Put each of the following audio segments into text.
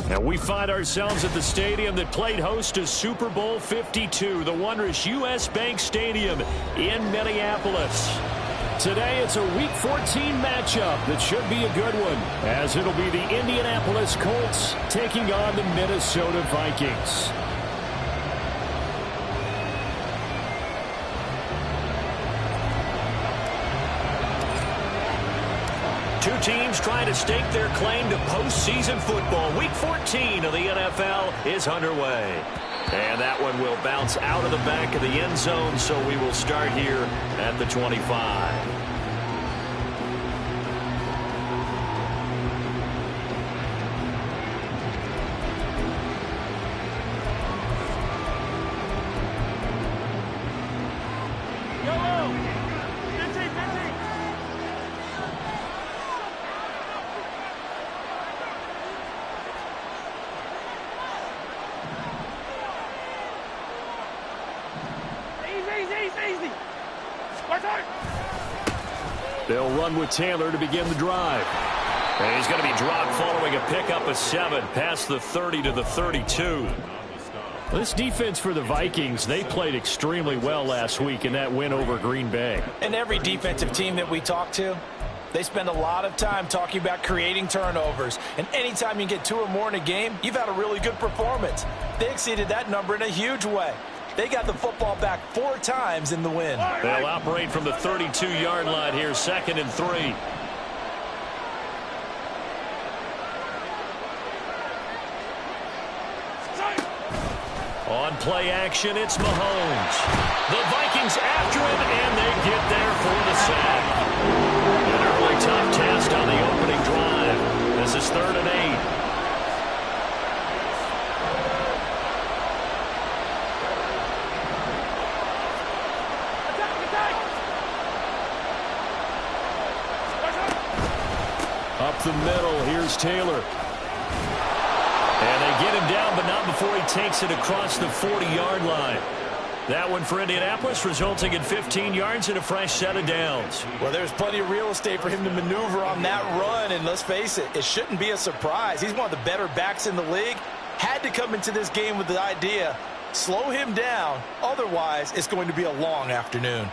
And we find ourselves at the stadium that played host to Super Bowl 52, the wondrous U.S. Bank Stadium in Minneapolis. Today, it's a Week 14 matchup that should be a good one, as it'll be the Indianapolis Colts taking on the Minnesota Vikings. Two teams trying to stake their claim to postseason football. Week 14 of the NFL is underway. And that one will bounce out of the back of the end zone, so we will start here at the 25. They'll run with Taylor to begin the drive. And he's going to be dropped following a pickup of 7 past the 30 to the 32. This defense for the Vikings, they played extremely well last week in that win over Green Bay. And every defensive team that we talk to, they spend a lot of time talking about creating turnovers. And anytime you get 2 or more in a game, you've had a really good performance. They exceeded that number in a huge way. They got the football back 4 times in the win. They'll operate from the 32-yard line here, 2nd and 3. On play action, it's Mahomes. The Vikings after him, and they get there for the sack. An early tough test on the opening drive. This is 3rd and 8. Up the middle, here's Taylor. And they get him down, but not before he takes it across the 40-yard line. That one for Indianapolis, resulting in 15 yards and a fresh set of downs. Well, there's plenty of real estate for him to maneuver on that run, and let's face it, it shouldn't be a surprise. He's one of the better backs in the league. Had to come into this game with the idea, slow him down, otherwise it's going to be a long afternoon.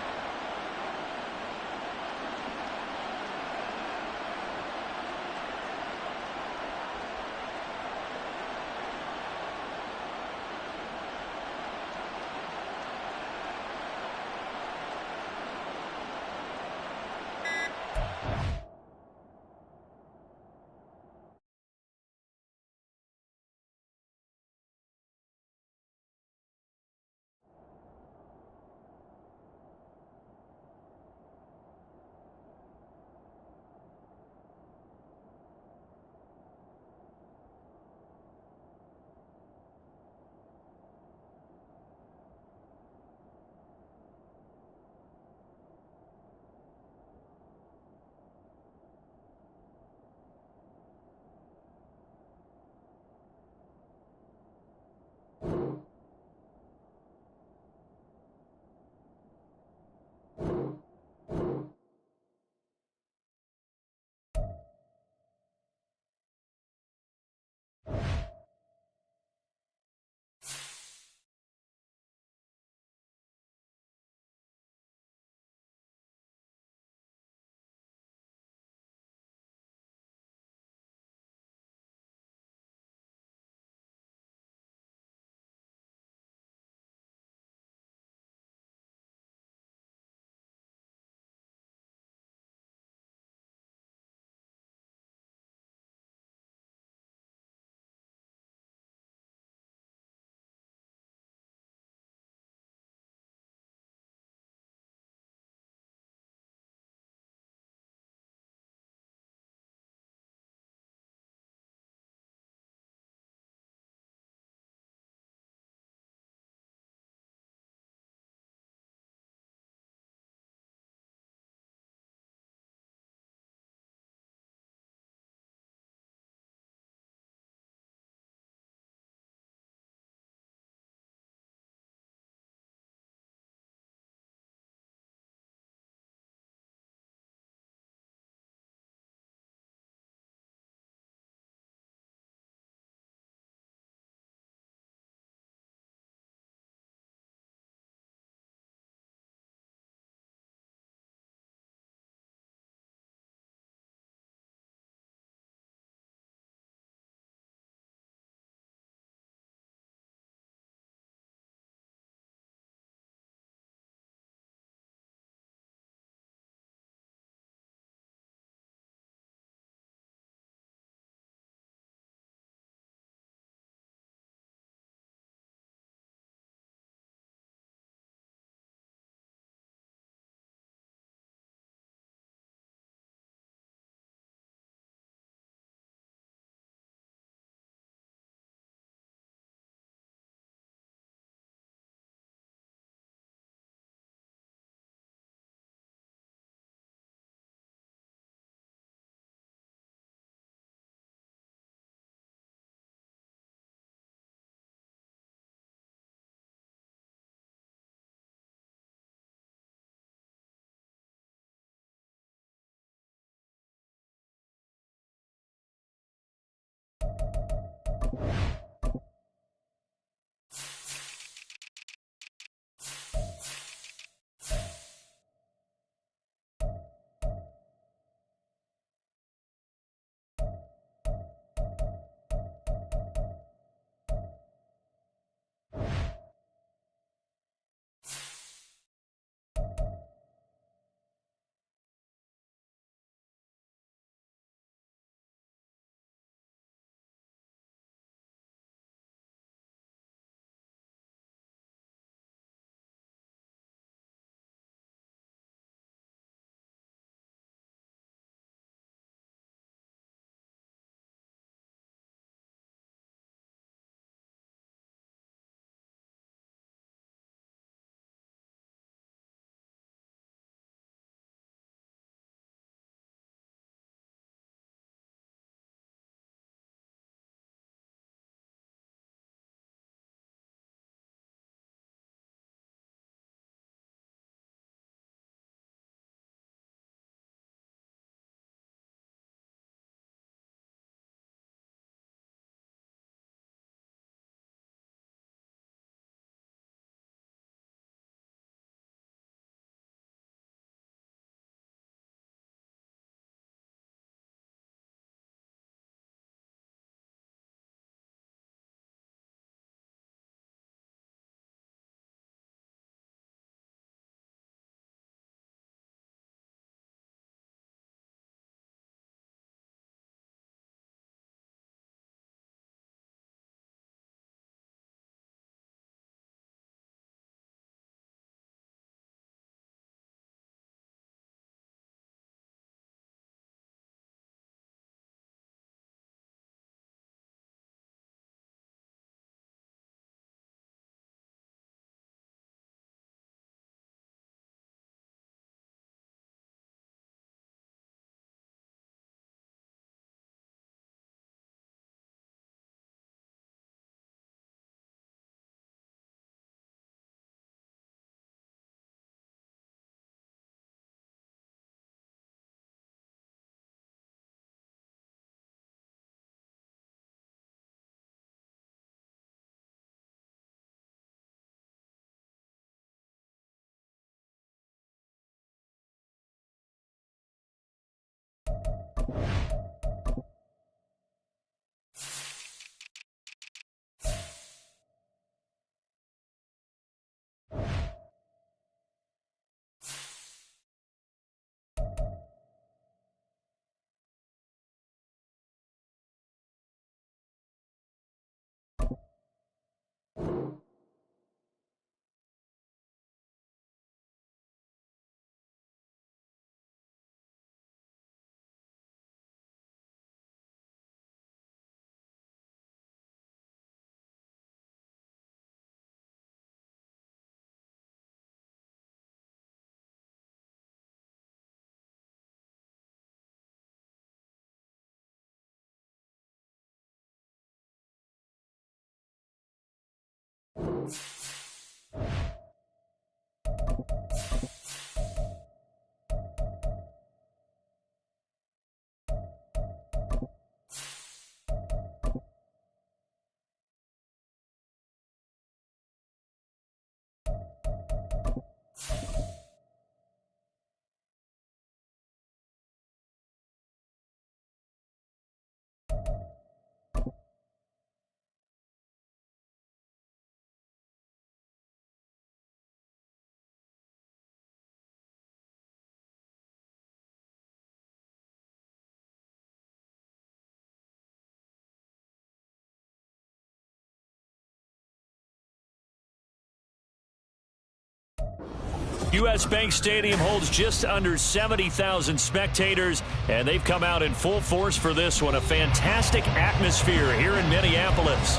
U.S. Bank Stadium holds just under 70,000 spectators, and they've come out in full force for this one. A fantastic atmosphere here in Minneapolis.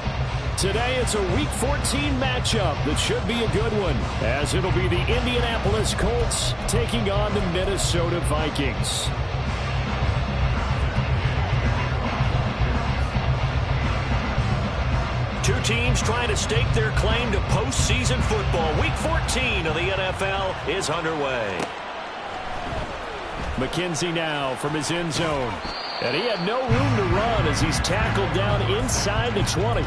Today, it's a Week 14 matchup that should be a good one, as it'll be the Indianapolis Colts taking on the Minnesota Vikings. Two teams trying to stake their claim to postseason football. Week 14 of the NFL is underway. McKenzie now from his end zone. And he had no room to run as he's tackled down inside the 20.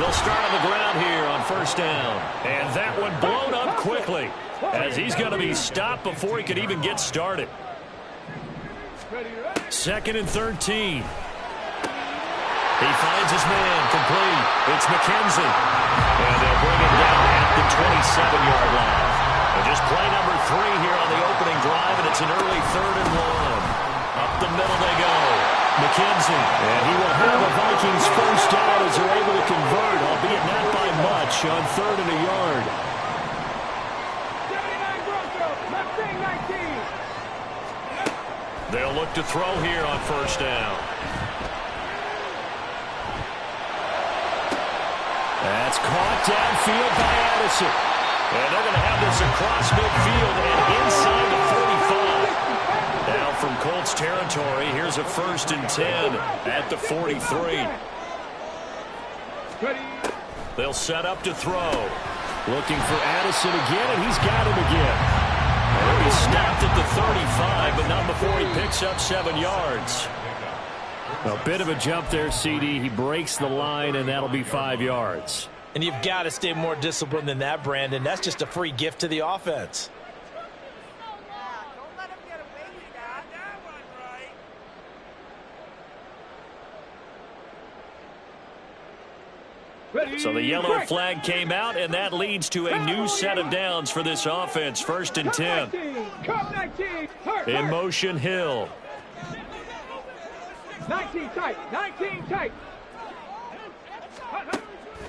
They'll start on the ground here on first down. And that one blown up quickly as he's going to be stopped before he could even get started. 2nd and 13. He finds his man complete. It's McKenzie. And they'll bring him down at the 27-yard line. And just play number 3 here on the opening drive, and it's an early 3rd and 1. Up the middle they go. McKenzie, and he will have a Vikings first down as they're able to convert, albeit not by much, on 3rd and a yard. 79 Broncos, left wing 19. They'll look to throw here on first down. That's caught downfield by Addison. And they're going to have this across midfield and inside the 45. Now from Colts territory, here's a 1st and 10 at the 43. They'll set up to throw. Looking for Addison again, and he's got him again. And he's stopped at the 35, but not before he picks up 7 yards. A bit of a jump there, CD. He breaks the line, and that'll be 5 yards. And you've got to stay more disciplined than that, Brandon. That's just a free gift to the offense. So the yellow flag came out, and that leads to a new set of downs for this offense. 1st and 10. In motion, Hill. 19 tight, 19 tight.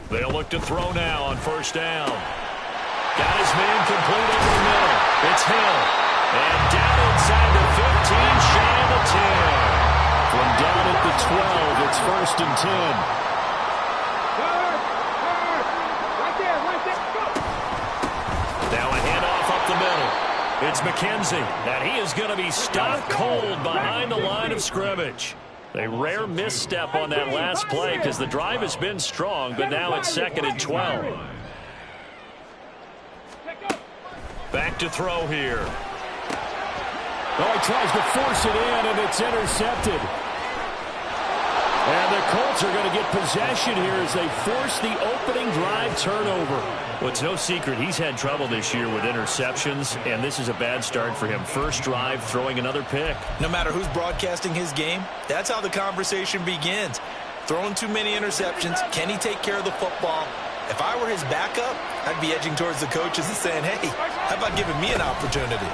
They'll look to throw now on first down. Got his man complete over the middle. It's Hill. And down inside the 15, shy of the 10. From down at the 12, it's 1st and 10. Now a handoff up the middle. It's McKenzie, and he is going to be stopped cold behind the line of scrimmage. A rare misstep on that last play because the drive has been strong, but now it's 2nd and 12. Back to throw here. Oh, he tries to force it in, and it's intercepted. And the Colts are going to get possession here as they force the opening drive turnover. Well, it's no secret he's had trouble this year with interceptions, and this is a bad start for him. First drive, throwing another pick. No matter who's broadcasting his game, that's how the conversation begins. Throwing too many interceptions, can he take care of the football? If I were his backup, I'd be edging towards the coaches and saying, hey, how about giving me an opportunity?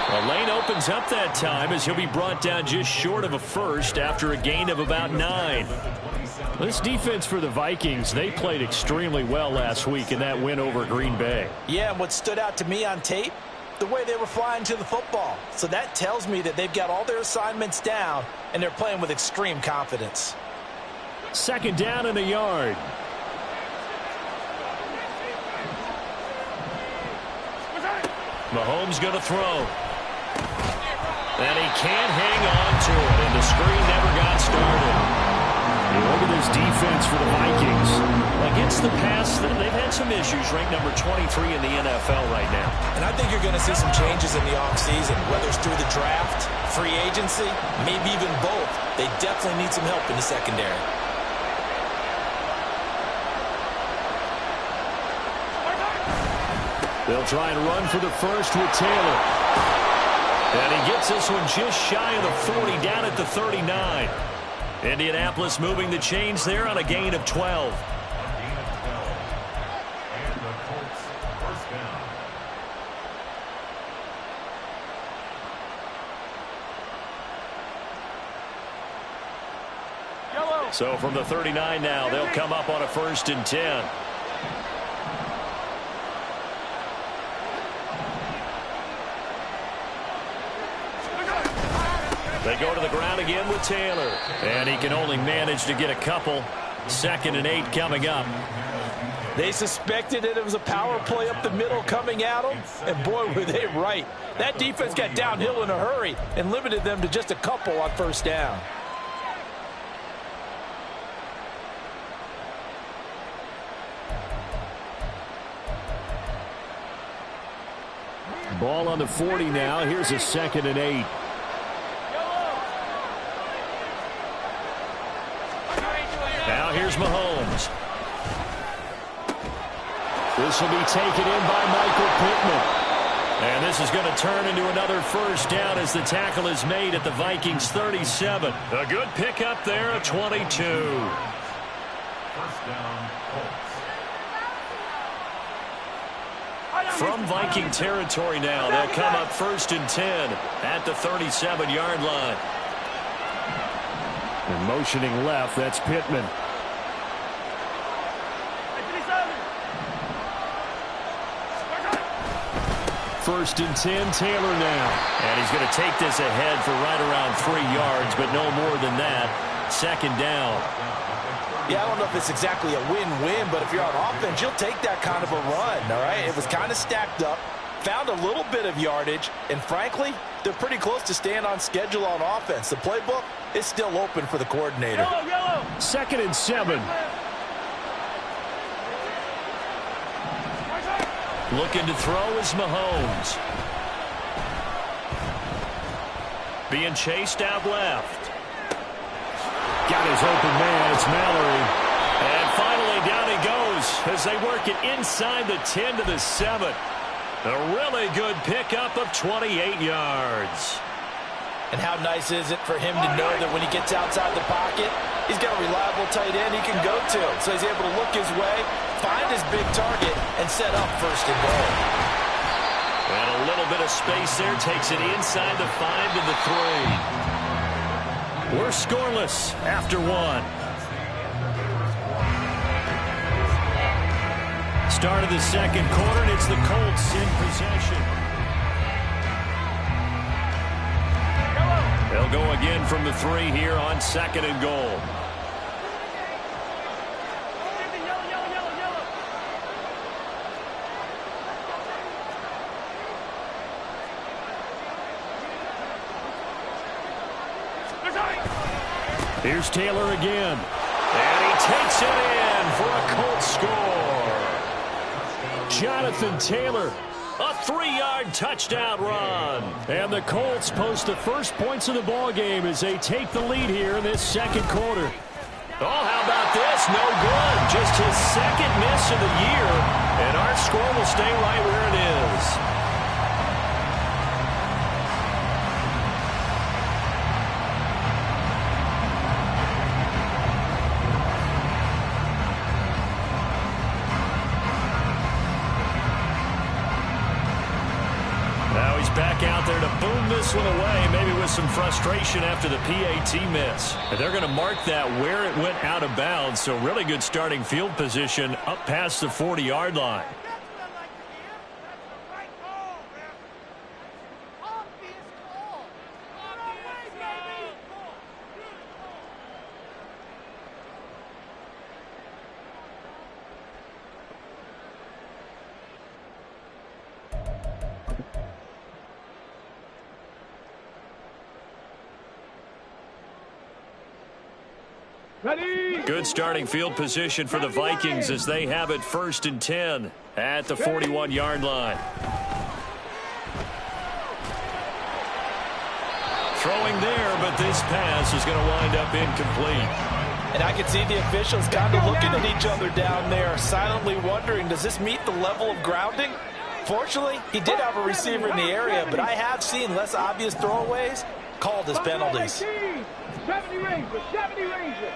Well, lane opens up that time as he'll be brought down just short of a first after a gain of about 9. This defense for the Vikings, they played extremely well last week in that win over Green Bay. Yeah, and what stood out to me on tape, the way they were flying to the football. So that tells me that they've got all their assignments down, and they're playing with extreme confidence. 2nd down and a yard. Mahomes going to throw. And he can't hang on to it, and the screen never got started. And look at this defense for the Vikings. Against the pass, they've had some issues, ranked number 23 in the NFL right now. And I think you're going to see some changes in the offseason, whether it's through the draft, free agency, maybe even both. They definitely need some help in the secondary. They'll try and run for the first with Taylor. And he gets this one just shy of the 40, down at the 39. Indianapolis moving the chains there on a gain of 12. So from the 39 now, they'll come up on a 1st and 10. They go to the ground again with Taylor. And he can only manage to get a couple. 2nd and 8 coming up. They suspected it was a power play up the middle coming at them, and boy, were they right. That defense got downhill in a hurry and limited them to just a couple on 1st down. Ball on the 40 now. Here's a 2nd and 8. Now here's Mahomes. This will be taken in by Michael Pittman. And this is going to turn into another 1st down as the tackle is made at the Vikings 37. A good pickup there at 22. 1st down, From Viking territory now, they'll come up 1st and 10 at the 37-yard line. And motioning left, that's Pittman. 1st and 10, Taylor now. And he's going to take this ahead for right around 3 yards, but no more than that. 2nd down. Yeah, I don't know if it's exactly a win-win, but if you're on offense, you'll take that kind of a run, all right? It was kind of stacked up, found a little bit of yardage, and frankly, they're pretty close to staying on schedule on offense. The playbook is still open for the coordinator. 2nd and 7. Looking to throw is Mahomes. Being chased out left. Got his open man. It's Mallory. And finally down he goes as they work it inside the 10 to the 7. A really good pickup of 28 yards. And how nice is it for him to know that when he gets outside the pocket, he's got a reliable tight end he can go to. So he's able to look his way, find his big target, and set up 1st and goal. And a little bit of space there takes it inside the 5 to the 3. We're scoreless after 1. Start of the 2nd quarter, and it's the Colts in possession. They'll go again from the 3 here on 2nd and goal. Here's Taylor again. And he takes it in for a Colts score. Jonathan Taylor, a 3-yard touchdown run. And the Colts post the first points of the ball game as they take the lead here in this 2nd quarter. Oh, how about this? No good. Just his 2nd miss of the year. And our score will stay right where it is. Back out there to boom this one away, maybe with some frustration after the PAT miss. And they're going to mark that where it went out of bounds, so really good starting field position up past the 40-yard line. Good starting field position for the Vikings as they have it 1st and 10 at the 41-yard line. Throwing there, but this pass is going to wind up incomplete. And I can see the officials kind of looking at each other down there, silently wondering, does this meet the level of grounding? Fortunately, he did have a receiver in the area, but I have seen less obvious throwaways called as penalties. 70 Ranger, 70 Ranger.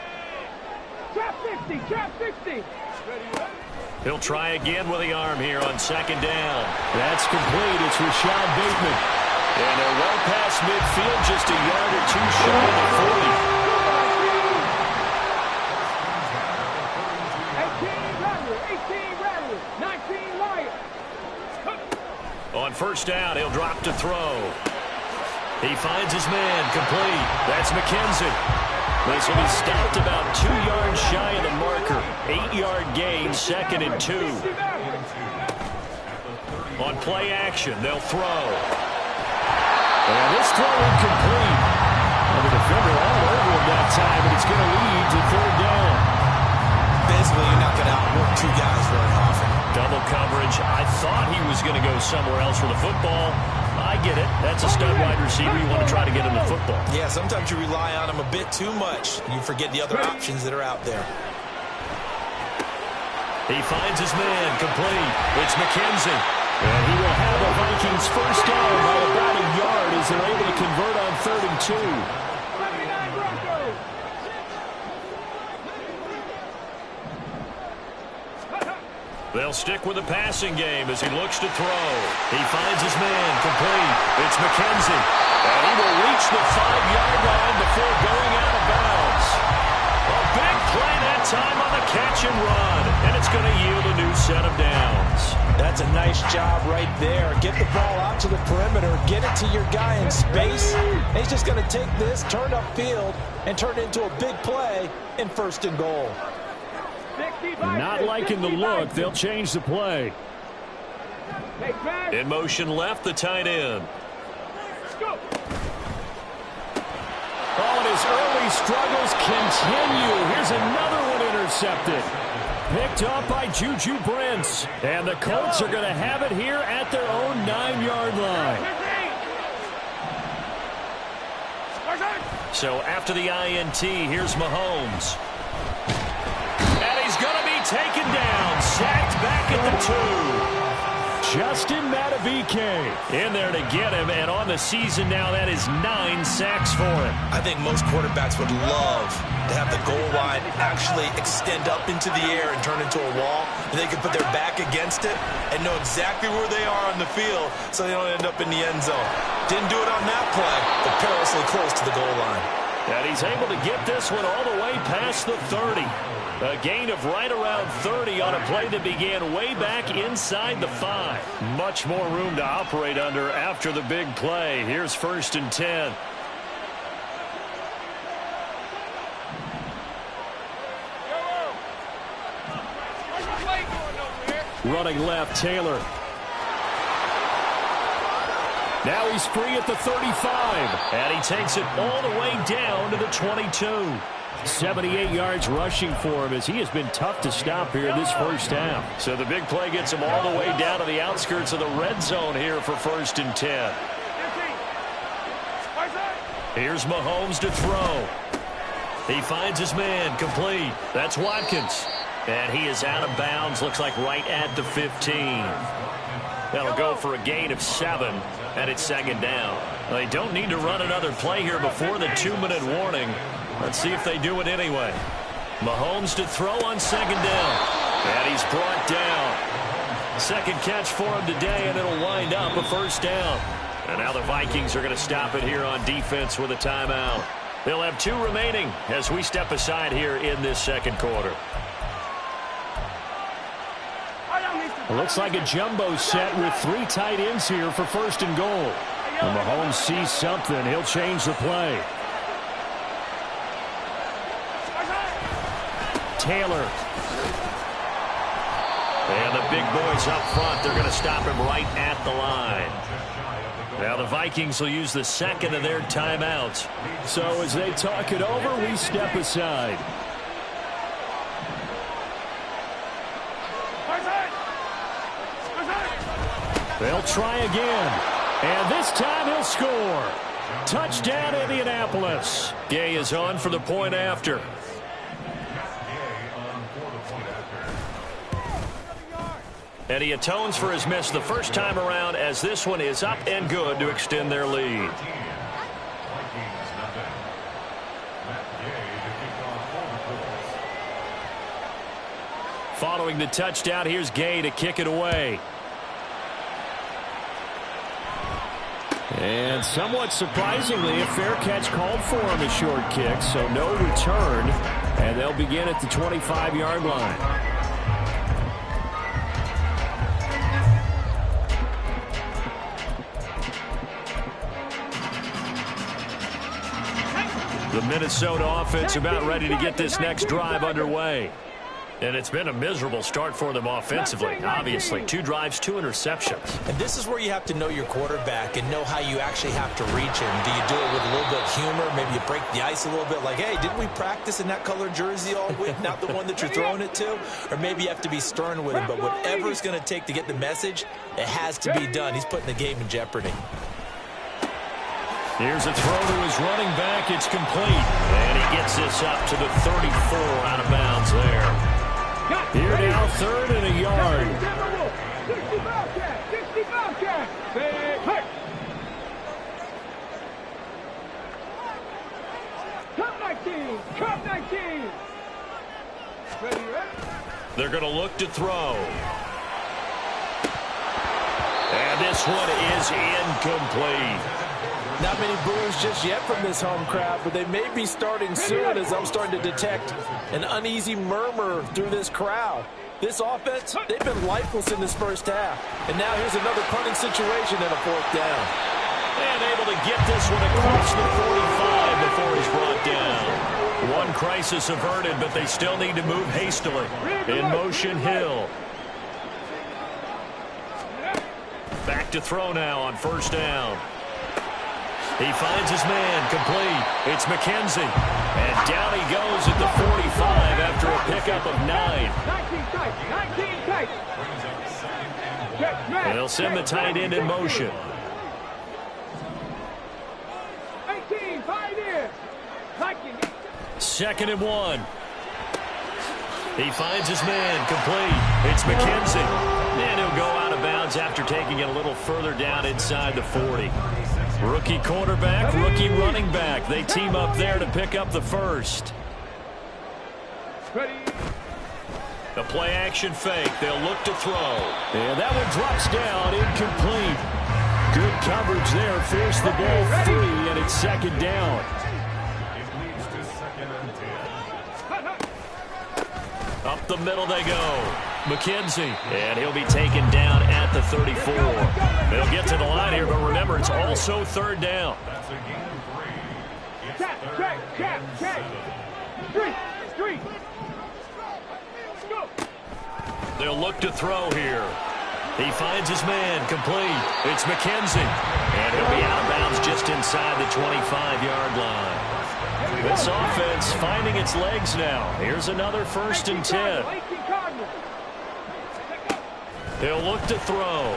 Trap 50, trap 50. He'll try again with the arm here on 2nd down. That's complete. It's Rashad Bateman. And they're well past midfield, just a yard or 2 short of the 40. 18 Rattler, 19 Lion. On 1st down, he'll drop to throw. He finds his man, complete. That's McKenzie. This will be stopped about 2 yards shy of the marker. 8-yard gain, 2nd and 2. On play action, they'll throw. And this throw incomplete. And the defender all over him that time, and it's going to lead to 3rd down. Basically, you're not going to outwork 2 guys very often. Double coverage. I thought he was going to go somewhere else for the football. I get it. That's a stud wide receiver. You want to try to get him the football. Yeah, sometimes you rely on him a bit too much. You forget the other options that are out there. He finds his man, complete. It's McKenzie. And he will have the Vikings first down by about a yard as they're able to convert on 3rd and 2. 79 Broncos. They'll stick with the passing game as he looks to throw. He finds his man, complete. It's McKenzie. And he will reach the 5-yard line before going out of bounds. A big play that time on the catch and run. And it's going to yield a new set of downs. That's a nice job right there. Get the ball out to the perimeter. Get it to your guy in space. And he's just going to take this, turn upfield, and turn it into a big play in 1st and goal. Not liking the look. They'll change the play. In motion left, the tight end. Oh, and his early struggles continue. Here's another one intercepted. Picked up by Juju Brents. And the Colts are going to have it here at their own 9-yard line. So after the INT, here's Mahomes. And he's going to be taken down. Sacked back at the 2. Justin Madubuike in there to get him, and on the season now, that is 9 sacks for him. I think most quarterbacks would love to have the goal line actually extend up into the air and turn into a wall, and they can put their back against it and know exactly where they are on the field so they don't end up in the end zone. Didn't do it on that play, but perilously close to the goal line. And he's able to get this one all the way past the 30. A gain of right around 30 on a play that began way back inside the 5. Much more room to operate under after the big play. Here's 1st and 10. running left, Taylor. Now he's free at the 35. And he takes it all the way down to the 22. 78 yards rushing for him as he has been tough to stop here this first half. So the big play gets him all the way down to the outskirts of the red zone here for 1st and 10. Here's Mahomes to throw. He finds his man, complete. That's Watkins. And he is out of bounds, looks like right at the 15. That'll go for a gain of 7, and it's 2nd down. They don't need to run another play here before the 2-minute warning. Let's see if they do it anyway. Mahomes to throw on 2nd down. And he's brought down. Second catch for him today, and it'll wind up a 1st down. And now the Vikings are going to stop it here on defense with a timeout. They'll have 2 remaining as we step aside here in this second quarter. It looks like a jumbo set with 3 tight ends here for 1st and goal. When Mahomes sees something, he'll change the play. Taylor. And the big boys up front, they're going to stop him right at the line. Now the Vikings will use the 2nd of their timeouts. So as they talk it over, we step aside. They'll try again. And this time he'll score. Touchdown, Indianapolis. Gay is on for the point after. And he atones for his miss the first time around as this one is up and good to extend their lead. Following the touchdown, here's Gay to kick it away. And somewhat surprisingly, a fair catch called for on the short kick, so no return, and they'll begin at the 25-yard line. The Minnesota offense about ready to get this next drive underway. And it's been a miserable start for them offensively. Obviously, 2 drives, 2 interceptions. And this is where you have to know your quarterback and know how you actually have to reach him. Do you do it with a little bit of humor? Maybe you break the ice a little bit like, hey, didn't we practice in that color jersey all week? Not the one that you're throwing it to? Or maybe you have to be stern with him. But whatever it's going to take to get the message, it has to be done. He's putting the game in jeopardy. Here's a throw to his running back. It's complete. And he gets this up to the 34 out of bounds there. Here now, 3rd and a yard. 60 Bobcat. Hey. Cup 19. Ready? They're going to look to throw. And this one is incomplete. Not many boos just yet from this home crowd, but they may be starting soon as I'm starting to detect an uneasy murmur through this crowd. This offense, they've been lifeless in this first half. And now here's another punting situation and a 4th down. And able to get this one across the 45 before he's brought down. One crisis averted, but they still need to move hastily. In motion, Hill. Back to throw now on 1st down. He finds his man, complete. It's McKenzie. And down he goes at the 45 after a pickup of 9. 19 tight. And they'll send the tight end in motion. 18, 5 in. 2nd and 1. He finds his man, complete. It's McKenzie. And he'll go out of bounds after taking it a little further down inside the 40. Rookie quarterback, rookie running back. They team up there to pick up the 1st. Ready. The play action fake. They'll look to throw. And that one drops down, incomplete. Good coverage there. Force the ball free, and it's 2nd down. Up the middle they go. McKenzie. And he'll be taken down at the 34. They'll get to the line here, but remember, it's also 3rd down. Check. Street. Go. They'll look to throw here. He finds his man, complete. It's McKenzie. And he'll be out of bounds just inside the 25-yard line. This offense finding its legs now. Here's another 1st and 10. He'll look to throw.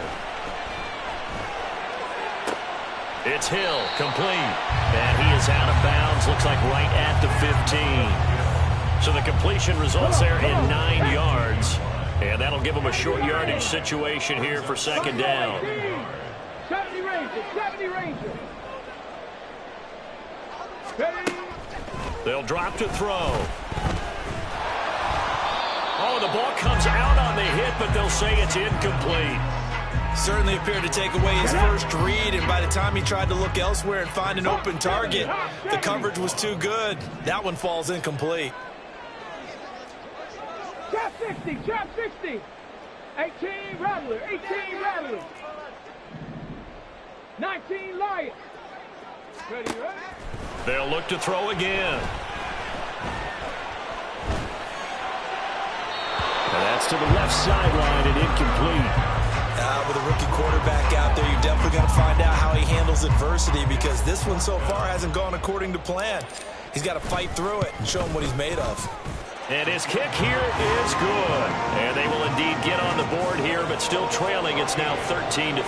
It's Hill, complete. And he is out of bounds, looks like right at the 15. So the completion results there in 9 yards. And that'll give him a short yardage situation here for 2nd down. 70 Rangers. Ready. They'll drop to throw. Oh, the ball comes out on the hit, but they'll say it's incomplete. Certainly appeared to take away his first read, and by the time he tried to look elsewhere and find an open target, the coverage was too good. That one falls incomplete. Trap 60. 18 Rattler. 19 Lions. Ready? They'll look to throw again. And that's to the left sideline and incomplete. With a rookie quarterback out there, you're definitely going to find out how he handles adversity, because this one so far hasn't gone according to plan. He's got to fight through it and show him what he's made of. And his kick here is good. And they will indeed get on the board here, but still trailing. It's now 13-3.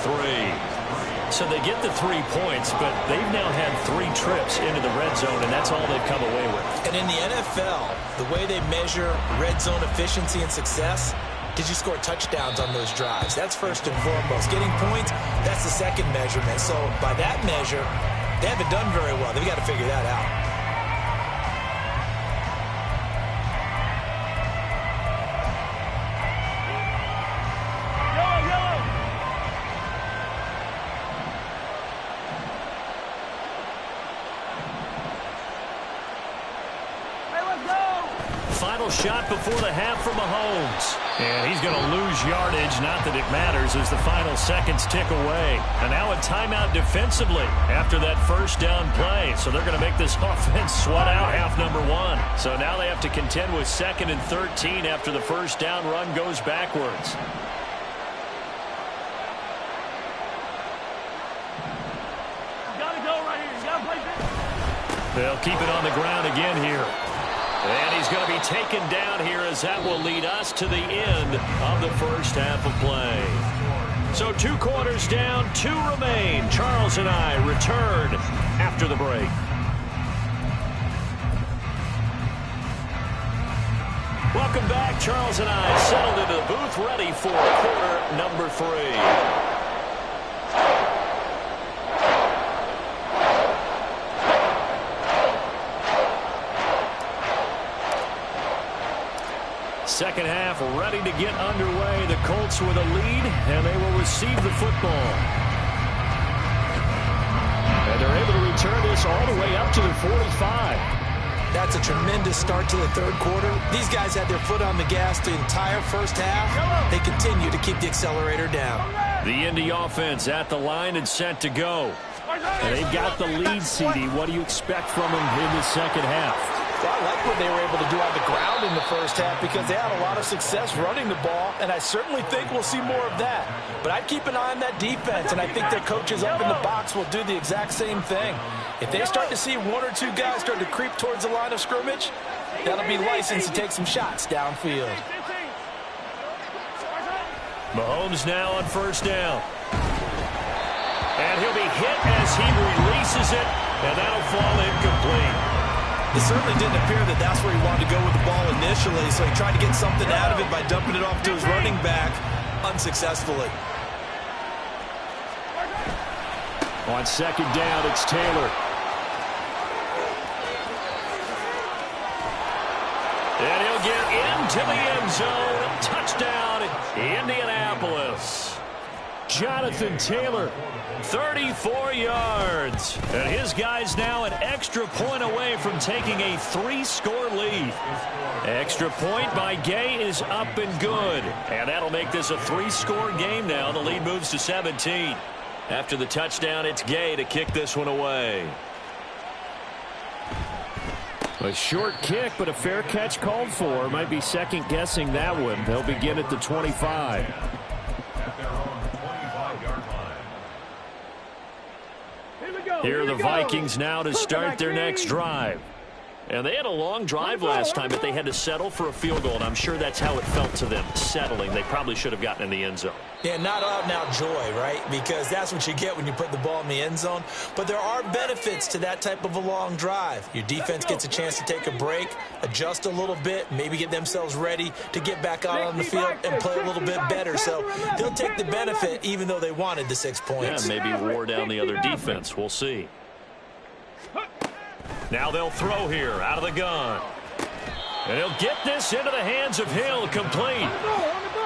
So they get the 3 points, but they've now had 3 trips into the red zone, and that's all they've come away with. And in the NFL, the way they measure red zone efficiency and success, did you score touchdowns on those drives? That's first and foremost. Getting points, that's the second measurement. So by that measure, they haven't done very well. They've got to figure that out. final shot before the half for Mahomes. And he's going to lose yardage. Not that it matters as the final seconds tick away. And now a timeout defensively after that first down play. So they're going to make this offense sweat out half number one. So now they have to contend with 2nd and 13 after the first down run goes backwards. They'll keep it on the ground again here. And he's going to be taken down here as that will lead us to the end of the first half of play. So 2 quarters down, 2 remain. Charles and I return after the break. Welcome back. Charles and I settled into the booth ready for quarter number 3. Second half ready to get underway. The Colts with a lead, and they will receive the football. And they're able to return this all the way up to the 45. That's a tremendous start to the third quarter. These guys had their foot on the gas the entire first half. They continue to keep the accelerator down. The Indy offense at the line and set to go. And they've got the lead, CD. What do you expect from them in the second half? Well, I like what they were able to do on the ground in the first half because they had a lot of success running the ball, and I certainly think we'll see more of that. But I'd keep an eye on that defense, and I think their coaches up in the box will do the exact same thing. If they start to see 1 or 2 guys start to creep towards the line of scrimmage, that'll be licensed to take some shots downfield. Mahomes now on first down. And he'll be hit as he releases it, and that'll fall incomplete. It certainly didn't appear that that's where he wanted to go with the ball initially, so he tried to get something out of it by dumping it off to his running back unsuccessfully. On second down, it's Taylor. And he'll get into the end zone. Touchdown, Indianapolis. Jonathan Taylor, 34 yards. And his guy's now an extra point away from taking a 3-score lead. Extra point by Gay is up and good. And that'll make this a 3-score game now. The lead moves to 17. After the touchdown, it's Gay to kick this one away. A short kick, but a fair catch called for. Might be second-guessing that one. They'll begin at the 25. Here are the Vikings now to start their next drive. And they had a long drive last time, but they had to settle for a field goal, and I'm sure that's how it felt to them, settling. They probably should have gotten in the end zone. Yeah, not out-and-out joy, right? Because that's what you get when you put the ball in the end zone. But there are benefits to that type of a long drive. Your defense gets a chance to take a break, adjust a little bit, maybe get themselves ready to get back out on the field and play a little bit better. So they'll take the benefit even though they wanted the 6 points. Yeah, maybe wore down the other defense. We'll see. Now they'll throw here out of the gun. And he'll get this into the hands of Hill, complete.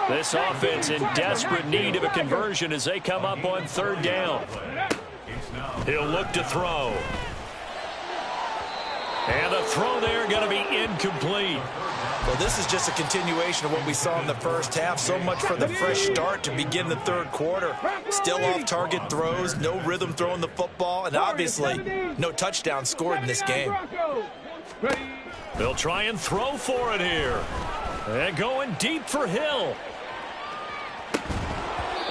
This offense in desperate need of a conversion as they come up on third down. He'll look to throw. And the throw there going to be incomplete. Well, this is just a continuation of what we saw in the first half. So much for the fresh start to begin the third quarter. Still off-target throws, no rhythm throwing the football, and obviously no touchdown scored in this game. They'll try and throw for it here. And going deep for Hill.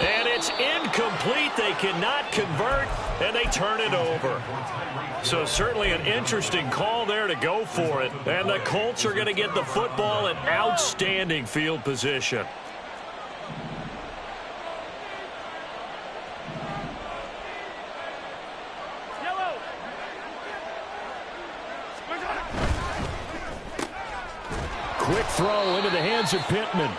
And it's incomplete. They cannot convert, and they turn it over. So certainly an interesting call there to go for it. And the Colts are going to get the football in outstanding field position. Quick throw into the hands of Pittman.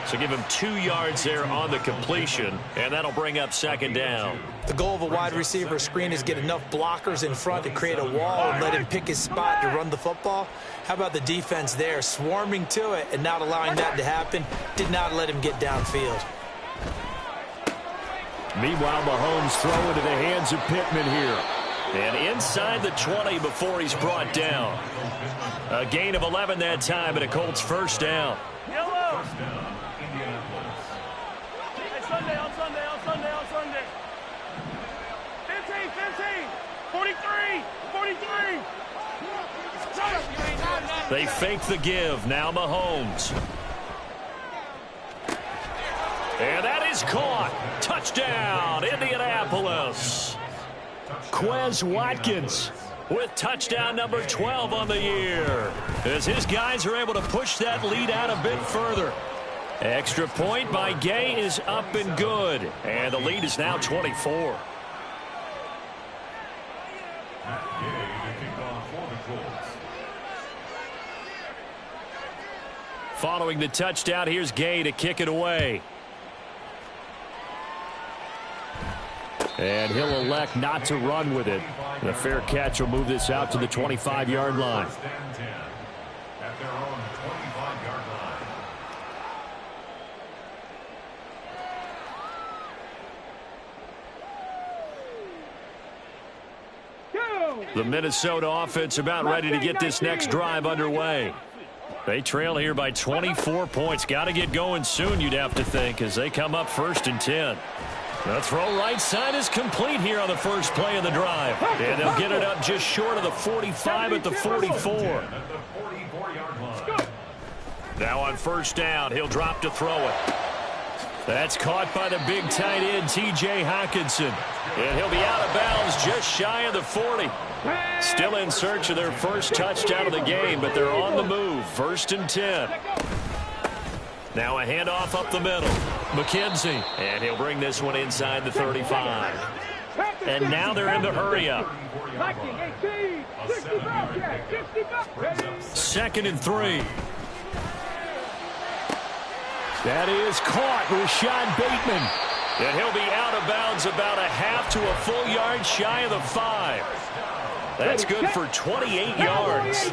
So give him 2 yards there on the completion, and that'll bring up second down. The goal of a wide receiver screen is get enough blockers in front to create a wall and let him pick his spot to run the football. How about the defense there, swarming to it and not allowing that to happen? Did not let him get downfield. Meanwhile, Mahomes throw into the hands of Pittman here. And inside the 20 before he's brought down. A gain of 11 that time, and a Colts first down. Yellow. Hey, Sunday, on Sunday, on Sunday, on Sunday. 15, 15, 43, 43. They fake the give. Now Mahomes. And that is caught. Touchdown, Indianapolis. Quez Watkins with touchdown number 12 on the year, as his guys are able to push that lead out a bit further. Extra point by Gay is up and good, and the lead is now 24. Following the touchdown, here's Gay to kick it away. And he'll elect not to run with it. The fair catch will move this out to the 25-yard line. The Minnesota offense about ready to get this next drive underway. They trail here by 24 points. Got to get going soon, you'd have to think, as they come up 1st and 10. The throw right side is complete here on the first play of the drive. And they'll get it up just short of the 45 at the 44. Now on first down, he'll drop to throw it. That's caught by the big tight end, T.J. Hockenson. And he'll be out of bounds just shy of the 40. Still in search of their first touchdown of the game, but they're on the move. 1st and 10. Now a handoff up the middle. McKenzie. And he'll bring this one inside the 35. And now they're in the hurry-up. 2nd and 3. That is caught. Rashad Bateman. And he'll be out of bounds about a half to a full yard shy of the 5. That's good for 28 yards.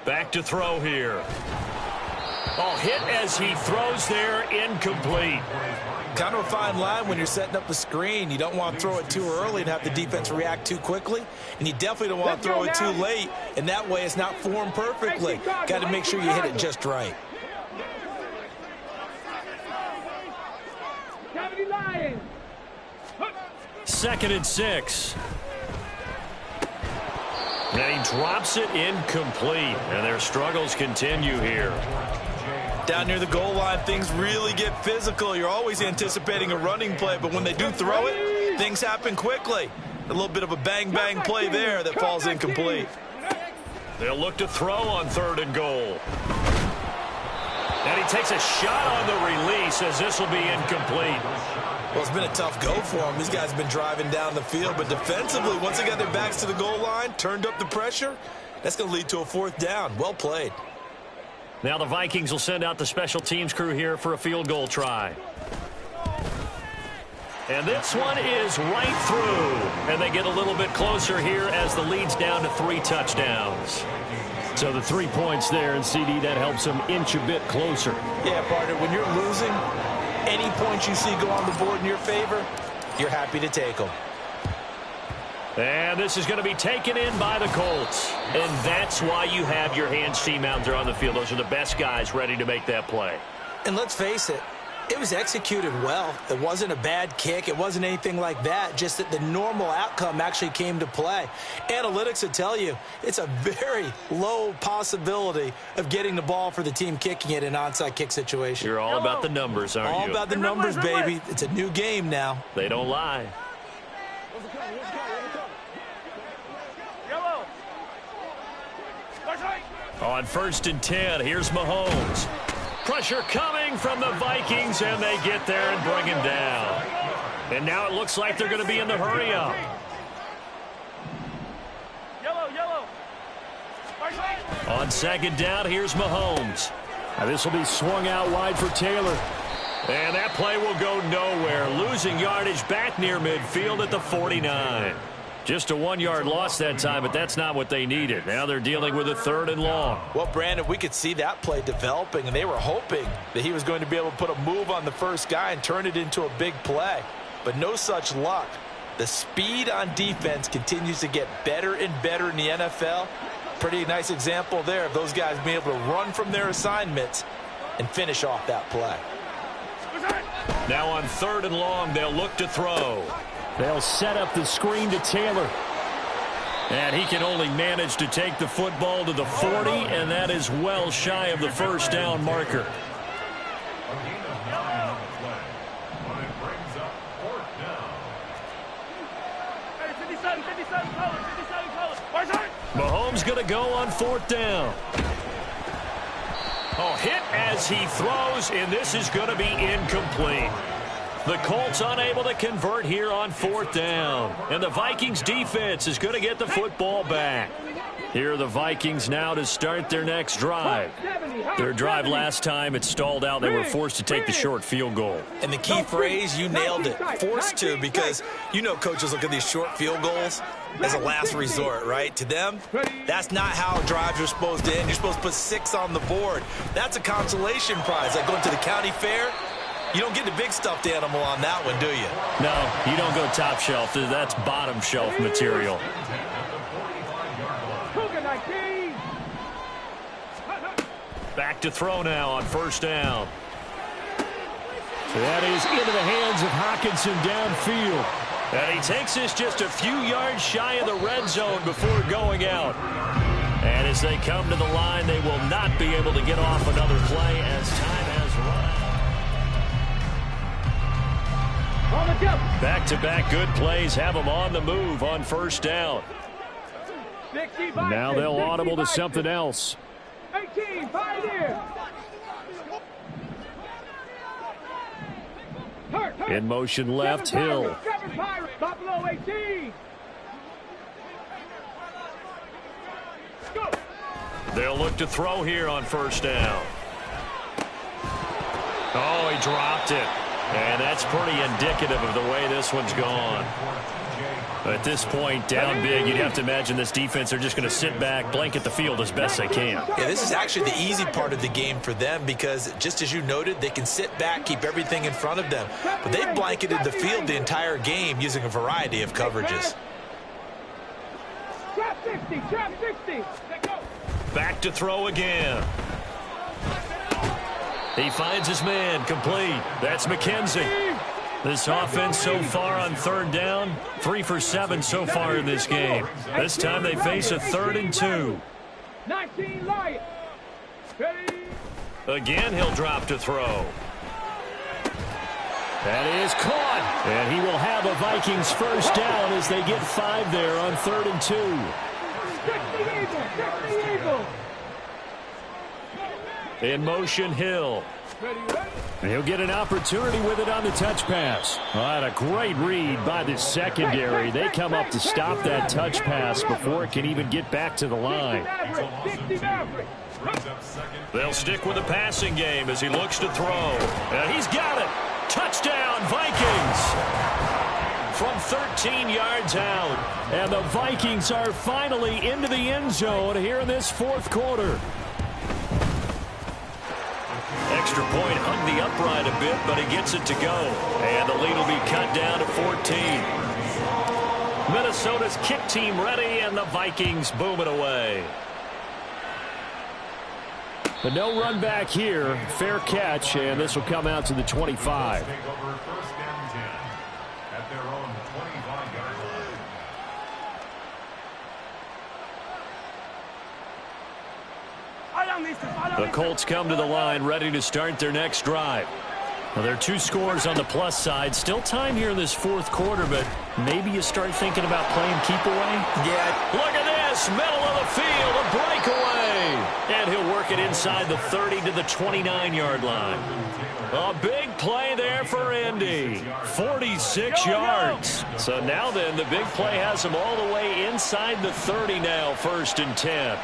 Back to throw here. Oh, hit as he throws there, incomplete. Kind of a fine line when you're setting up the screen. You don't want to throw it too early and have the defense react too quickly. And you definitely don't want to throw it too late. And that way it's not formed perfectly. Got to make sure you hit it just right. Second and 6. And he drops it incomplete. And their struggles continue here. Down near the goal line, things really get physical. You're always anticipating a running play, but when they do throw it, things happen quickly. A little bit of a bang-bang play there that falls incomplete. They'll look to throw on 3rd and goal. And he takes a shot on the release as this will be incomplete. Well, it's been a tough go for him. These guys have been driving down the field, but defensively, once they got their backs to the goal line, turned up the pressure, that's going to lead to a 4th down. Well played. Now the Vikings will send out the special teams crew here for a field goal try. And this one is right through. And they get a little bit closer here as the lead's down to 3 touchdowns. So the 3 points there, and CD, that helps them inch a bit closer. Yeah, partner, when you're losing, any points you see go on the board in your favor, you're happy to take them. And this is going to be taken in by the Colts. And that's why you have your hands team out there on the field. Those are the best guys ready to make that play. And let's face it, it was executed well. It wasn't a bad kick. It wasn't anything like that. Just that the normal outcome actually came to play. Analytics would tell you it's a very low possibility of getting the ball for the team kicking it in an onside kick situation. You're all about the numbers, aren't you? All about the numbers, baby. It's a new game now. They don't lie. On 1st and 10, here's Mahomes. Pressure coming from the Vikings, and they get there and bring him down. And now it looks like they're going to be in the hurry-up. Yellow. On 2nd down, here's Mahomes. Now this will be swung out wide for Taylor. And that play will go nowhere. Losing yardage back near midfield at the 49. Just a 1-yard loss that time, but that's not what they needed. Now they're dealing with a 3rd and long. Well, Brandon, we could see that play developing, and they were hoping that he was going to be able to put a move on the first guy and turn it into a big play. but no such luck. The speed on defense continues to get better and better in the NFL. Pretty nice example there of those guys being able to run from their assignments and finish off that play. Now on 3rd and long, they'll look to throw. They'll set up the screen to Taylor. And he can only manage to take the football to the 40, and that is well shy of the first down marker. Mahomes going to go on 4th down. Oh, hit as he throws, and this is going to be incomplete. The Colts unable to convert here on 4th down. And the Vikings defense is going to get the football back. Here are the Vikings now to start their next drive. Their drive last time, it stalled out. They were forced to take the short field goal. And the key phrase, you nailed it, forced to, because you know coaches look at these short field goals as a last resort, right? To them, that's not how drives are supposed to end. You're supposed to put 6 on the board. That's a consolation prize. Like going to the county fair, you don't get the big stuffed animal on that one, do you? No, you don't go top shelf. That's bottom shelf material. Back to throw now on 1st down. That is into the hands of Hockenson downfield. And he takes this just a few yards shy of the red zone before going out. And as they come to the line, they will not be able to get off another play as time has run out. Back-to-back good plays have them on the move on 1st down. Now they'll audible to something else. 18, Pioneer. In motion left, Hill. Buffalo 18. Go. They'll look to throw here on 1st down. Oh, he dropped it. And that's pretty indicative of the way this one's gone. At this point, down big, you'd have to imagine this defense are just going to sit back, blanket the field as best they can. Yeah, this is actually the easy part of the game for them because, just as you noted, they can sit back, keep everything in front of them. But they've blanketed the field the entire game using a variety of coverages. Trap 60, trap 60. Back to throw again. He finds his man, complete. That's McKenzie. This offense so far on 3rd down, 3 for 7 so far in this game. This time they face a 3rd and 2. 19 Lions. Again, he'll drop to throw. That is caught. And he will have a Vikings 1st down as they get 5 there on 3rd and 2. In motion, Hill. And he'll get an opportunity with it on the touch pass. A great read by the secondary. They come up to stop that touch pass before it can even get back to the line. They'll stick with the passing game as he looks to throw. And he's got it. Touchdown, Vikings. From 13 yards out. And the Vikings are finally into the end zone here in this 4th quarter. Extra point hung the upright a bit, but he gets it to go. And the lead will be cut down to 14. Minnesota's kick team ready, and the Vikings boom it away. But no run back here. Fair catch, and this will come out to the 25. The Colts come to the line ready to start their next drive. Well, there are 2 scores on the plus side. Still time here in this 4th quarter, but maybe you start thinking about playing keep away. Yeah. Look at this. Middle of the field. A breakaway. And he'll work it inside the 30 to the 29-yard line. A big play there for Indy. 46 yards. So now then, the big play has him all the way inside the 30 now, 1st and 10.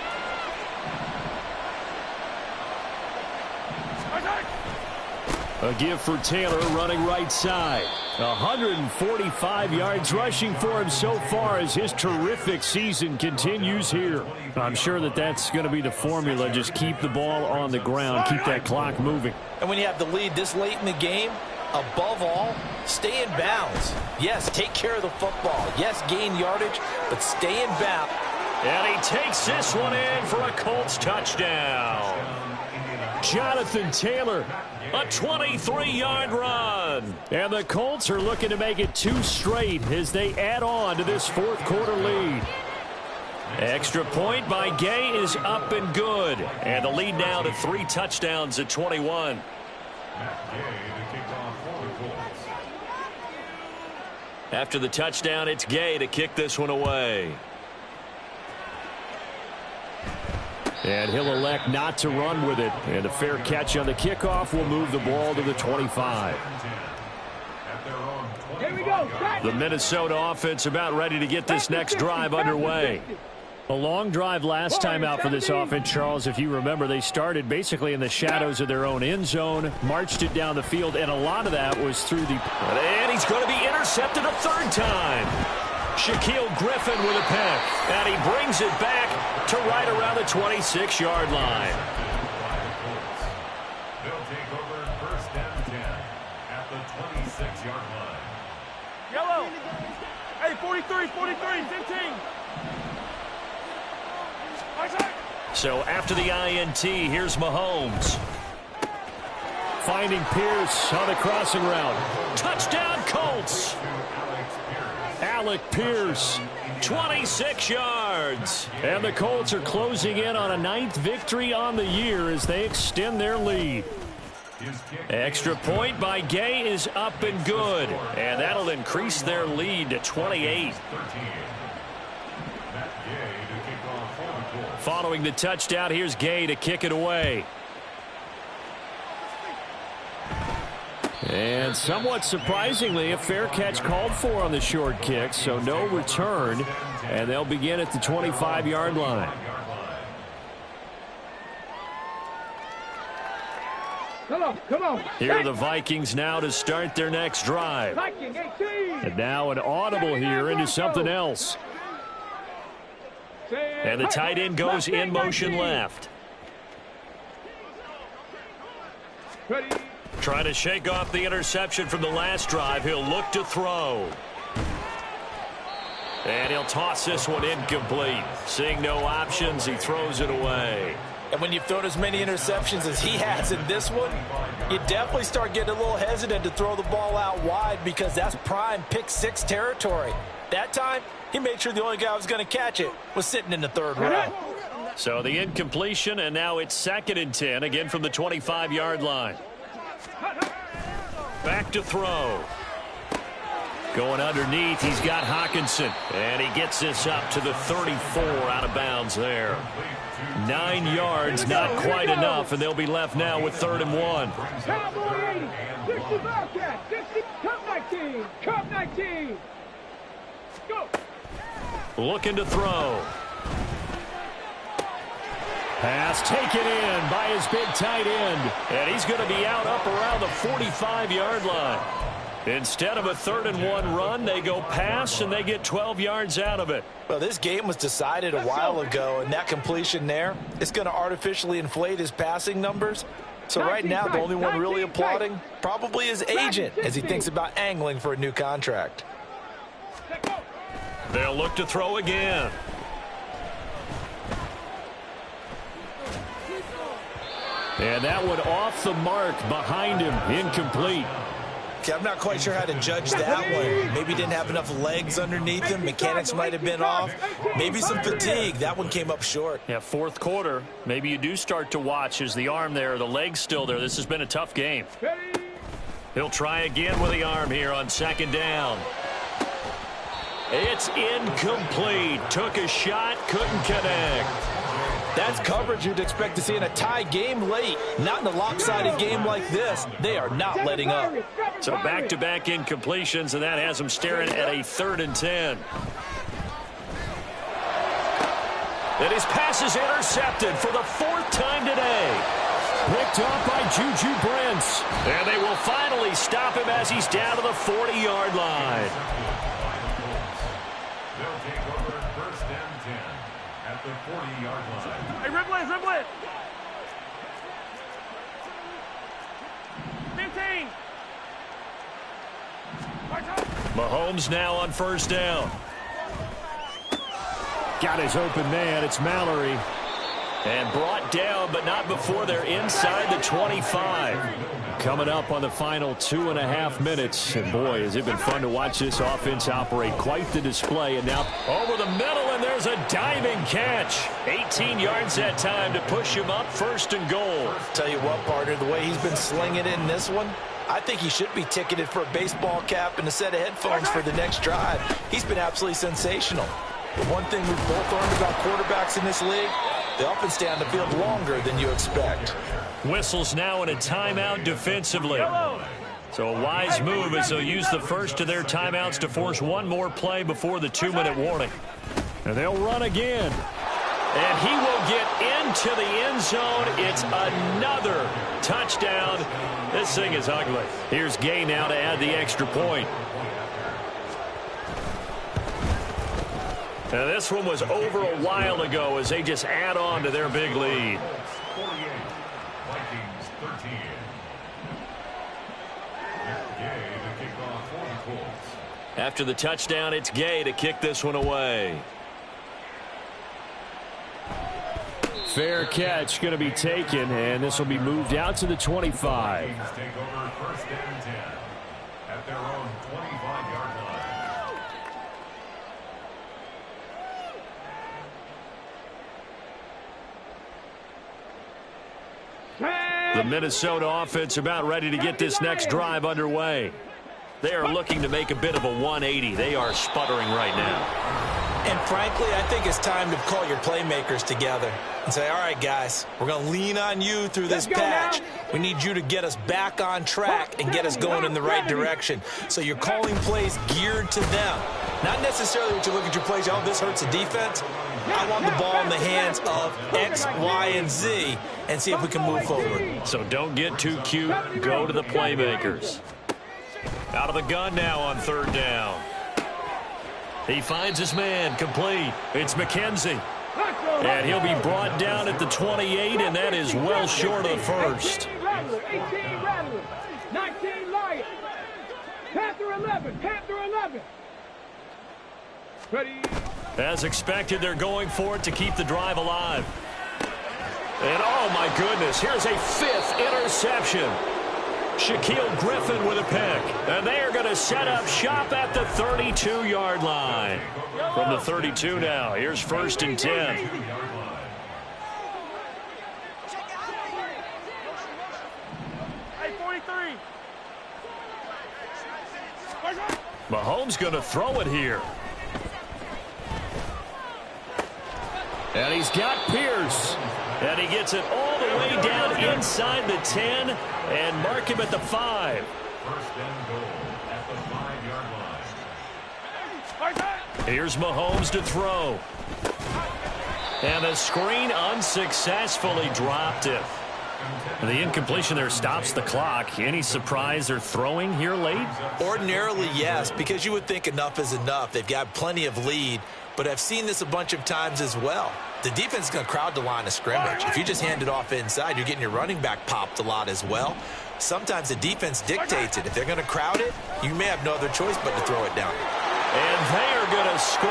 A give for Taylor running right side. 145 yards rushing for him so far as his terrific season continues here. I'm sure that that's going to be the formula. Just keep the ball on the ground. Keep that clock moving. And when you have the lead this late in the game, Above all, stay in bounds. Yes, take care of the football. Yes, gain yardage, but stay in bounds. And he takes this one in for a Colts touchdown. Jonathan Taylor, a 23-yard run. And the Colts are looking to make it 2 straight as they add on to this fourth quarter lead. Extra point by Gay is up and good. And the lead now to 3 touchdowns at 21. After the touchdown, it's Gay to kick this one away. And he'll elect not to run with it. And a fair catch on the kickoff will move the ball to the 25. Here we go. The Minnesota offense about ready to get this next drive underway. A long drive last time out for this offense, Charles. If you remember, they started basically in the shadows of their own end zone, marched it down the field, and a lot of that was through the... And he's going to be intercepted a 3rd time. Shaquille Griffin with a pick, and he brings it back to right around the 26-yard line. They'll take over 1st and 10 at the 26-yard line. Yellow. Hey, 43, 15. So after the INT, here's Mahomes. Finding Pierce on the crossing route. Touchdown Colts. Alec Pierce, 26 yards. And the Colts are closing in on a 9th victory on the year as they extend their lead. Extra point by Gay is up and good. And that'll increase their lead to 28. Following the touchdown, here's Gay to kick it away. And somewhat surprisingly, a fair catch called for on the short kick, so no return, and they'll begin at the 25-yard line. Come on. Here are the Vikings now to start their next drive. Viking 18. And now an audible here into something else. And the tight end goes in motion left. Ready. Trying to shake off the interception from the last drive. He'll look to throw. And he'll toss this one incomplete. Seeing no options, he throws it away. And when you've thrown as many interceptions as he has in this one, you definitely start getting a little hesitant to throw the ball out wide because that's prime pick-6 territory. That time, he made sure the only guy who was going to catch it was sitting in the 3rd row. So the incompletion, and now it's 2nd and 10, again from the 25-yard line. Back to throw. Going underneath, he's got Hockenson. And he gets this up to the 34 out of bounds there. 9 yards, not quite enough, and they'll be left now with 3rd and 1. Cowboy 80. 60 Bobcat. 60. Cup 19. Go. Looking to throw. Pass taken in by his big tight end. And he's going to be out up around the 45-yard line. Instead of a 3rd and 1 run, they go pass, and they get 12 yards out of it. Well, this game was decided a while ago, and that completion there is going to artificially inflate his passing numbers. So right now, the only one really applauding probably his agent as he thinks about angling for a new contract. They'll look to throw again. And that one off the mark behind him, incomplete. Okay, I'm not quite sure how to judge that one. Maybe he didn't have enough legs underneath him. Mechanics might have been off. Maybe some fatigue. That one came up short. Yeah, 4th quarter. Maybe you do start to watch as the arm there, the leg's still there. This has been a tough game. He'll try again with the arm here on 2nd down. It's incomplete. Took a shot, couldn't connect. That's coverage you'd expect to see in a tie game late. Not in a lopsided game like this. They are not letting up. So back-to-back incompletions, and that has them staring at a 3rd and 10. And his pass is intercepted for the 4th time today. Picked off by Juju Brents. And they will finally stop him as he's down to the 40-yard line. They'll take over 1st and 10 at the 40-yard line. Hey, Riblet. 15. Mahomes now on first down. Got his open man. It's Mallory. And brought down, but not before they're inside the 25. Coming up on the final 2.5 minutes. And boy, has it been fun to watch this offense operate. Quite the display. And now over the middle, and there's a diving catch. 18 yards that time to push him up, first and goal. Tell you what, partner, the way he's been slinging it in this one, I think he should be ticketed for a baseball cap and a set of headphones for the next drive. He's been absolutely sensational. The one thing we've both learned about quarterbacks in this league, they often stay on the field longer than you expect. Whistles now in a timeout defensively. So a wise move as they'll use the first of their timeouts to force one more play before the 2-minute warning. And they'll run again. And he will get into the end zone. It's another touchdown. This thing is ugly. Here's Gay now to add the extra point. Now this one was over a while ago as they just add on to their big lead. 48, Vikings 13. Gay to kick off for the Colts. After the touchdown, it's Gay to kick this one away. Fair catch going to be taken, and this will be moved out to the 25. Vikings take over first and 10 at their own 25-yard line. The Minnesota offense about ready to get this next drive underway. They are looking to make a bit of a 180. They are sputtering right now. And frankly, I think it's time to call your playmakers together and say, all right, guys, we're going to lean on you through this patch. We need you to get us back on track and get us going in the right direction. So you're calling plays geared to them. Not necessarily what you look at your plays, oh, this hurts the defense. I want the ball in the hands of X, Y, and Z and see if we can move forward. So don't get too cute. Go to the playmakers. Out of the gun now on third down. He finds his man, complete. It's McKenzie. And he'll be brought down at the 28, and that is well short of the first. 18 Rattler, 19 Lion, Panther 11, Panther 11. Ready. As expected, they're going for it to keep the drive alive. And oh my goodness, here's a 5th interception. Shaquille Griffin with a pick. And they are going to set up shop at the 32-yard line. From the 32 now, here's first and 10. Mahomes going to throw it here. And he's got Pierce. And he gets it all the way down inside the 10 and mark him at the 5. First and goal at the 5-yard line. Here's Mahomes to throw. And the screen unsuccessfully dropped it. The incompletion there stops the clock. Any surprise they're throwing here late? Ordinarily, yes, because you would think enough is enough. They've got plenty of lead, but I've seen this a bunch of times as well. The defense is going to crowd the line of scrimmage. If you just hand it off inside, you're getting your running back popped a lot as well. Sometimes the defense dictates it. If they're going to crowd it, you may have no other choice but to throw it down. And they are going to score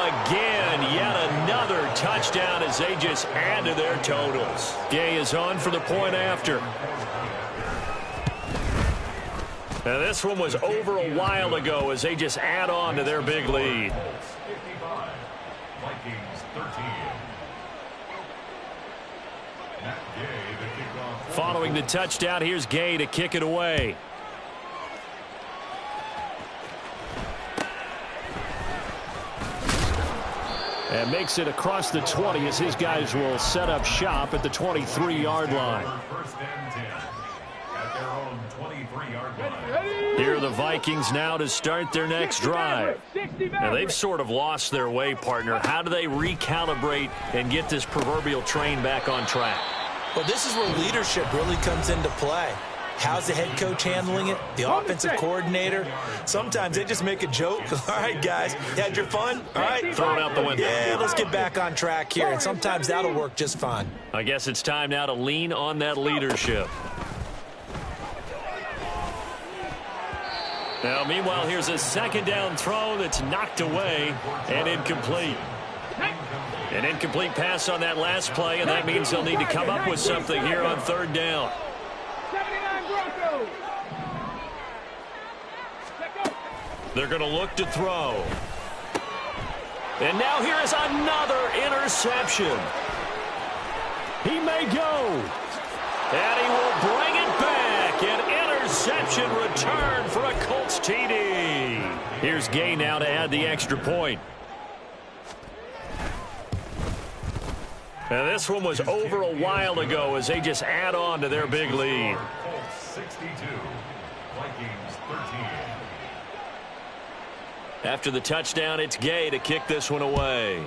again. Yet another touchdown as they just add to their totals. Gay is on for the point after. Now this one was over a while ago as they just add on to their big lead. 55, Vikings 13. Matt Gay, the kickoff. Following the touchdown, here's Gay to kick it away. And makes it across the 20 as his guys will set up shop at the 23-yard line. First and 10 at their own 23-yard line. Here are the Vikings now to start their next drive. Now they've sort of lost their way, partner. How do they recalibrate and get this proverbial train back on track? Well, this is where leadership really comes into play. How's the head coach handling it? The offensive coordinator? Sometimes they just make a joke. All right, guys, you had your fun? All right. Throw it out the window. Yeah, let's get back on track here. And sometimes that'll work just fine. I guess it's time now to lean on that leadership. Now, meanwhile, here's a second down throw that's knocked away and incomplete. An incomplete pass on that last play, and that means they'll need to come up with something here on third down. 79 Broncos. They're going to look to throw. And now here is another interception. He may go. And he will bring it back. An interception return for a Colts TD. Here's Gay now to add the extra point. And this one was over a while ago as they just add on to their big lead. Colts 62, Vikings 13. After the touchdown, it's Gay to kick this one away.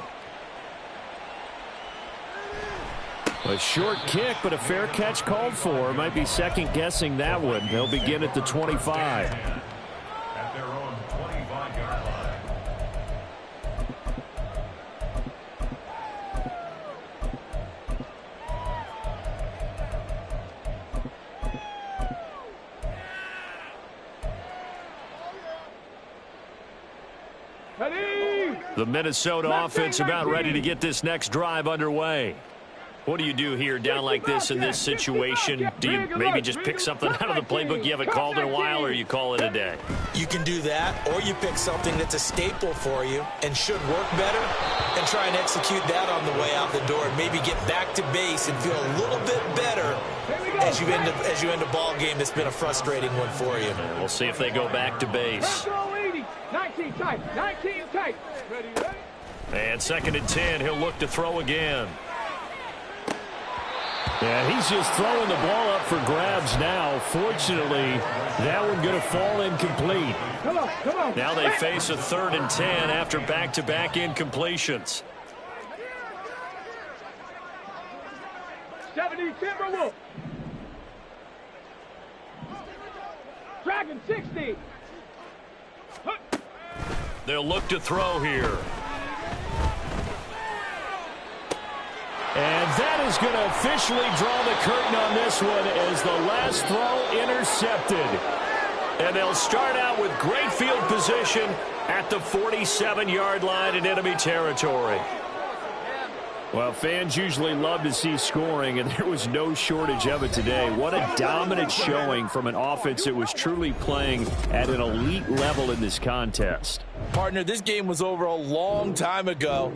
A short kick, but a fair catch called for. Might be second-guessing that one. They'll begin at the 25. At their own 25-yard line. The Minnesota offense about ready to get this next drive underway. What do you do here down like this in this situation? Do you maybe just pick something out of the playbook you haven't called in a while, or you call it a day? You can do that, or you pick something that's a staple for you and should work better and try and execute that on the way out the door and maybe get back to base and feel a little bit better as you end a ball game that's been a frustrating one for you. And we'll see if they go back to base. 19 tight. 19 tight. And 2nd and 10, he'll look to throw again. Yeah, he's just throwing the ball up for grabs now. Fortunately, that one going to fall incomplete. Come on. Now they face a 3rd and 10 after back-to-back incompletions. 70 Timberwolves. Dragon 60. They'll look to throw here. And that is going to officially draw the curtain on this one as the last throw intercepted. And they'll start out with great field position at the 47-yard line in enemy territory. Well, fans usually love to see scoring, and there was no shortage of it today. What a dominant showing from an offense that was truly playing at an elite level in this contest. Partner, this game was over a long time ago,